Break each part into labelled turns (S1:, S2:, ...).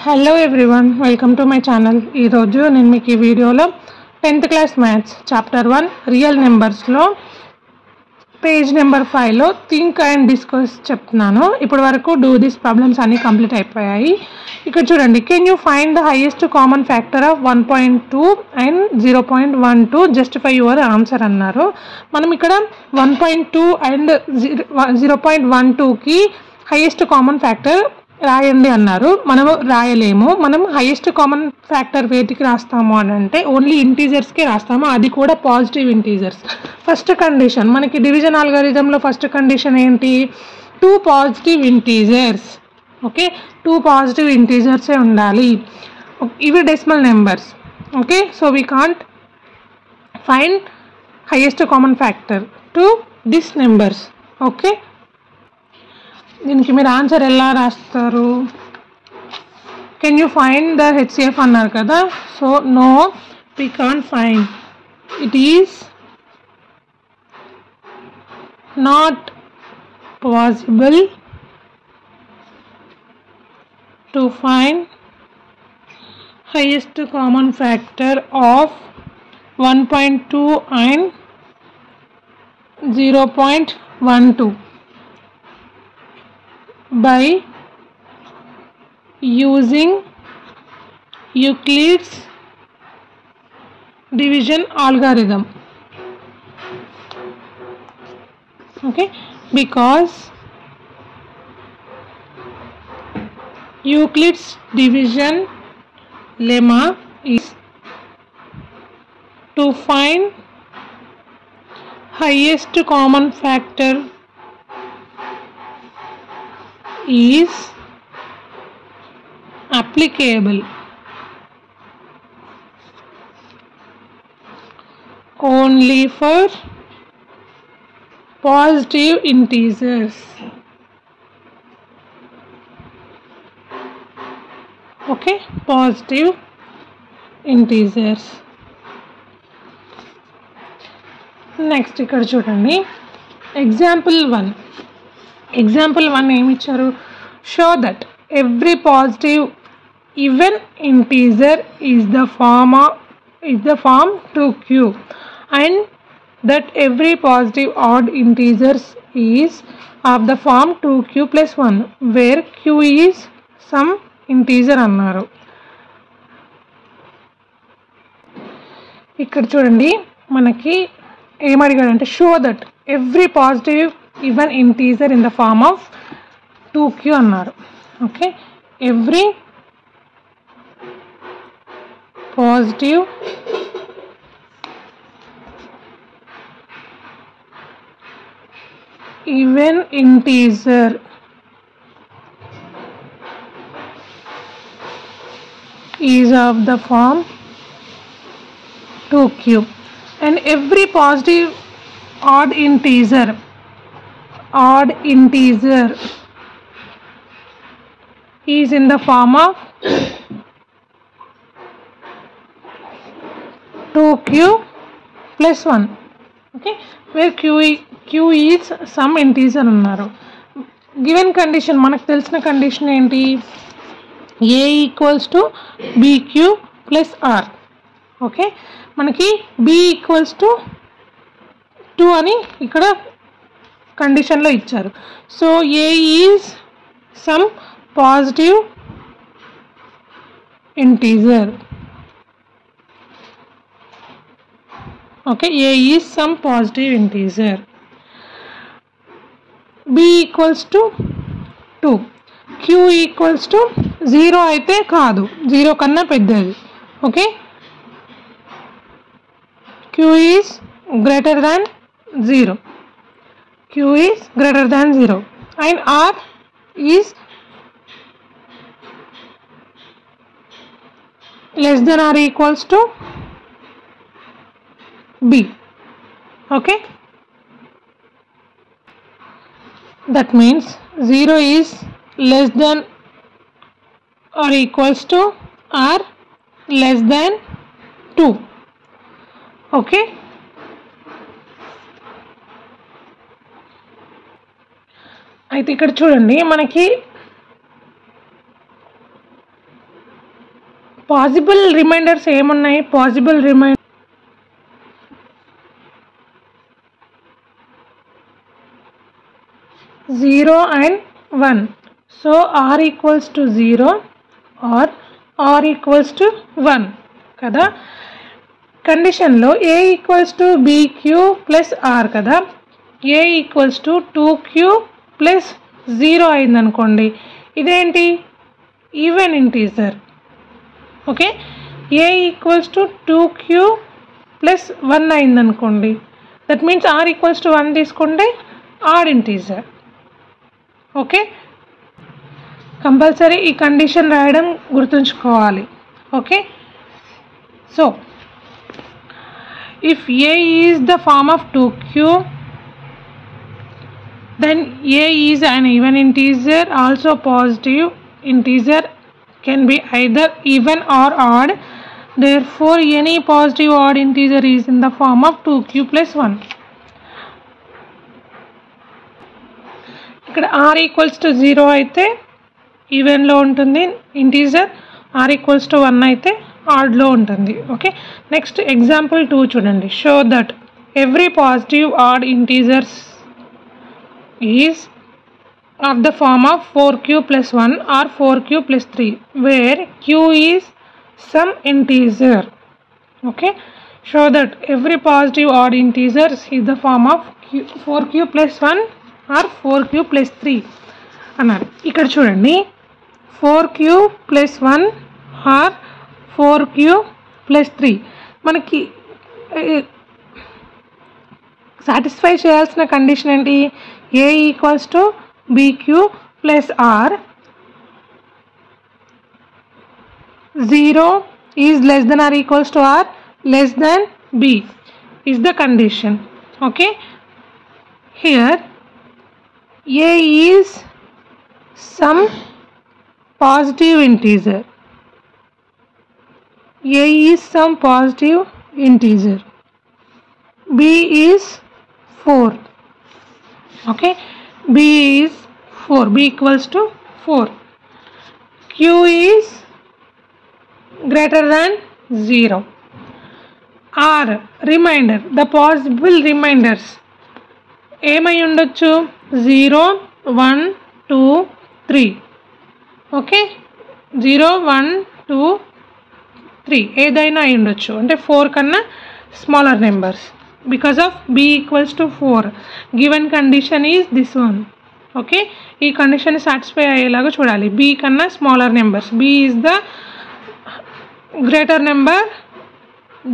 S1: Hello everyone, welcome to my channel. ఈరోజు నేను మీకు ఈ వీడియోలో 10th class maths chapter 1 real నెంబర్స్లో పేజ్ నెంబర్ 5లో థింక్ అండ్ డిస్కస్ చెప్తున్నాను. ఇప్పటి వరకు డూ దిస్ ప్రాబ్లమ్స్ అన్నీ కంప్లీట్ అయిపోయాయి. ఇక్కడ చూడండి, can you find the highest common factor of 1.2 and 0.12 justify your answer అన్నారు. మనం ఇక్కడ 1.2 అండ్ 0.12కి హైయెస్ట్ కామన్ ఫ్యాక్టర్ రాయండి అన్నారు. మనము రాయలేము. మనం హైయెస్ట్ కామన్ ఫ్యాక్టర్ వేటికి రాస్తాము అని అంటే ఓన్లీ ఇంటీజర్స్కే రాస్తాము, అది కూడా పాజిటివ్ ఇంటీజర్స్. ఫస్ట్ కండిషన్ మనకి డివిజన్ ఆల్గారిథంలో ఫస్ట్ కండిషన్ ఏంటి? 2 పాజిటివ్ ఇంటీజర్స్. ఓకే, 2 పాజిటివ్ ఇంటీజర్సే ఉండాలి. ఇవి decimal numbers. Okay, so we can't find highest common factor to this numbers. Okay, దీనికి మీరు ఆన్సర్ ఎలా రాస్తారు? Can you find the HCF అన్నారు కదా. So no, we can't find. It is not possible to find highest common factor of 1.2 and 0.12 by using Euclid's division algorithm. Okay, because Euclid's division lemma is to find highest common factor is applicable only for positive integers. Okay, positive integers. Next ఇక్కడ చూడండి, example 1 ఏమి ఇచ్చారు? Show that every positive even integer is the form 2q and that every positive odd integers is of the form 2q + 1 where q is some integer అన్నారు. ఇక్కడ చూడండి, మనకి ఏమడిగాడంటే show that every positive even integer in the form of 2q అన్నారు. Okay, every positive even integer is of the form 2q and every positive odd integer is in the form of 2q + 1. okay, where q is some integer అన్నారు. Given condition మనకు తెలిసిన condition ఏంటి? a equals to bq + r. Okay, మనకి b equals to 2 అని ఇక్కడ కండిషన్లో ఇచ్చారు. So a is some positive integer. Okay, a is some positive integer. b equals to 2. q equals to 0 అయితే కాదు, 0 కన్నా పెద్దది. Okay, q is greater than 0. q is greater than 0 and r is less than or equals to b. okay, that means 0 is less than or equals to or less than 2. okay, అయితే ఇక్కడ చూడండి, మనకి possible remainders ఏమున్నాయి? Possible remainder 0 and 1. So r equals to 0 or r equals to 1 కదా. కండిషన్లో a equals to bq plus r కదా. a equals to 2q plus 0 అయిందనుకోండి, ఇదేంటి? Even integer. Okay, a equals to 2q plus 1 అయిందనుకోండి, that means r equals to 1 తీసుకుంటే odd integer. Okay, compulsory ఈ condition రాయడం గుర్తుంచుకోవాలి. Okay, so if a is the form of 2q, then a is an even integer, also positive integer, can be either even or odd. Therefore any positive odd integer is in the form of 2q plus 1. ఇక్కడ r equals to 0 అయితే ఈవెన్లో ఉంటుంది integer, r equals to 1 అయితే ఆడ్లో ఉంటుంది. Okay, next example 2 చూడండి. Show that every positive odd integers is of the form of 4q plus 1 or 4q plus 3 where q is some integer. Okay, show that every positive odd integer is the form of 4q plus 1 or 4q plus 3 అన్నారు. ఇక్కడ చూడండి, 4q plus 1 or 4q plus 3 మనకి satisfy చేయాల్సిన condition ఏంటి? a equals to bq plus r, 0 is less than or equals to r, less than b is the condition. Okay, here a is some positive integer, a is some positive integer, b is 4. Okay, b is 4, b equals to 4. q is greater than 0. r remainder, the possible remainders ఏమై ఉండొచ్చు? 0 1 2 3. Okay, 0 1 2 3 ఏదైనా అయి ఉండొచ్చు, అంటే 4 కన్నా smaller numbers. Because of b equals to 4, given condition is this one. Okay, ఈ condition satisfy అయ్యేలాగా చూడాలి. b కన్నా smaller numbers, b is the greater number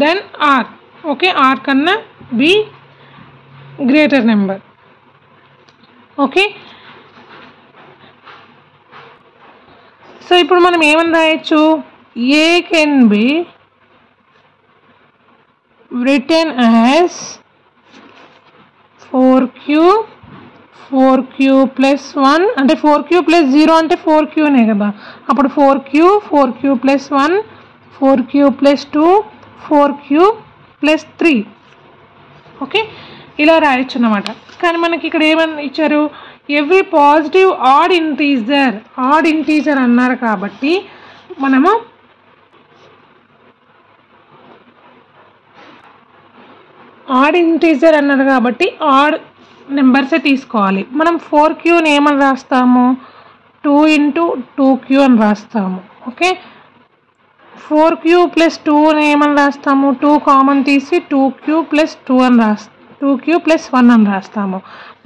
S1: than r. Okay, r కన్నా b greater number. Okay, so ఇప్పుడు మనం ఏమని రాయొచ్చు? a can be written as 4q plus 1, అంటే 4q plus 0 అంటే 4qనే కదా. అప్పుడు 4q plus 1, 4q plus 2, 4q plus 3. Okay, ఇలా రాయొచ్చు అన్నమాట. కానీ మనకి ఇక్కడ ఏమని ఇచ్చారు? ఎవ్రీ పాజిటివ్ ఆడ్ ఇంటీజర్ అన్నారు కాబట్టి మనము ఆడ్ ఇంటీజర్ అన్నారు కాబట్టి ఆడ్ నెంబర్సే తీసుకోవాలి. మనం 4qని ఏమని రాస్తాము? 2 into 2q అని రాస్తాము. ఓకే, 4q plus 2ని ఏమని రాస్తాము? 2 కామన్ తీసి 2q plus 2 అని 2q plus 1 అని రాస్తాము.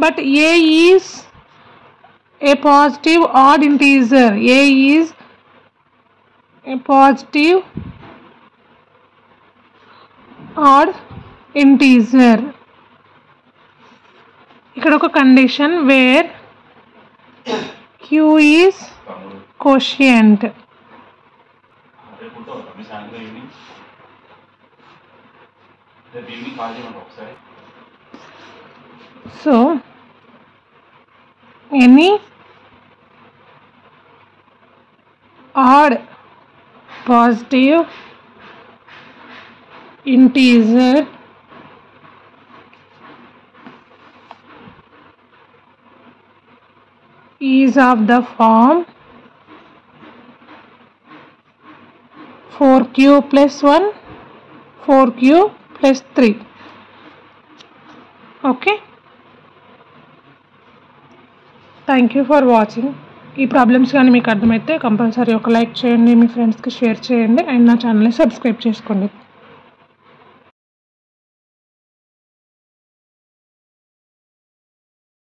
S1: But a is a positive odd integer, a is a positive odd integer. ఇక్కడ ఒక condition where q is quotient. So any odd positive integer is of the form 4q + 1 4q + 3. Okay, thank you for watching. ఈ problems కానీ మీకు అర్థమైతే compulsory ఒక like చేయండి, మీ ఫ్రెండ్స్కి share చేయండి, అండ్ నా ఛానల్ని సబ్స్క్రైబ్ చేసుకోండి.